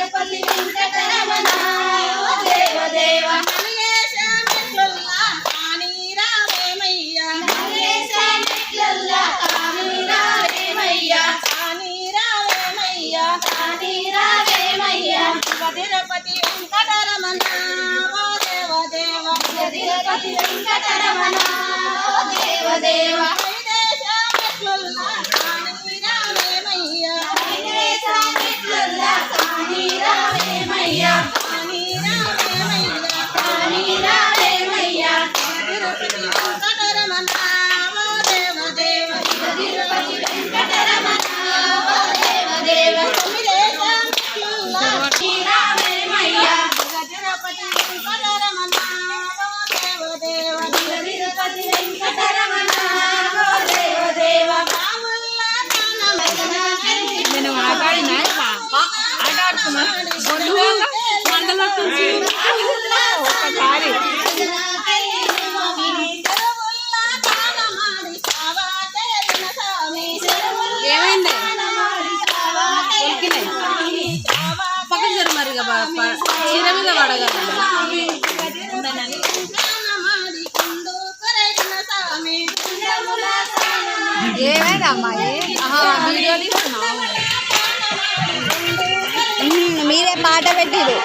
తిరుపతి వెంకటరమణ ఓ దేవ దేవ మల్లేశ మెట్లుల్లా కాని రావేమయ్యా మల్లేశ మెట్లుల్లా కాని రావేమయ్యా కాని రావేమయ్యా కాని రావేమయ్యా తిరుపతి వెంకటరమణ ఓ దేవ దేవ తిరుపతి వెంకటరమణ ఓ దేవ దేవ విదేశ మెట్లుల్లా కాని రావేమయ్యా విదేశ మెట్లుల్లా కాని రావేమయ్యా కాని రావేమయ్యా కాని రావేమయ్యా తిరుపతి వెంకటరమణ ఓ దేవ దేవ తిరుపతి వెంకటరమణ ఓ దేవ దేవ విదేశ మెట్లుల్లా కాని రావేమయ్యా తిరుపతి వెంకటరమణ ఓ దేవ దేవ తిరుపతి వెంకటరమణ ఓ దేవ దేవ రాముల్లా నేను ఆటాడినా ఆట ఆడుతున్నా మండలం ఒకసారి ఏమైంది పక్కన జరు మరి చీర మీద పడగలరు ఏమైంది అమ్మాయి వీడియో తీస్తున్నావు మీరే పాట పెట్టిరు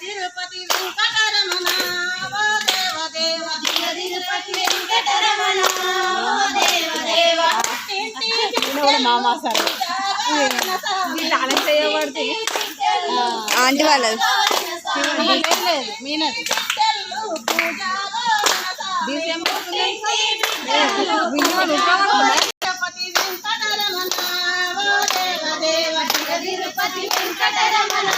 తిరుపతి వెంకటరమణ ఓ దేవ దేవ తిరుపతి వెంకటరమణ ఓ దేవ దేవ మామా సార్ చేయబడితే ఆంటీ వాళ్ళది మీనది తిరుపతి వెంకటరమణ ఓ దేవ దేవ తిరుపతి వెంకటరమణ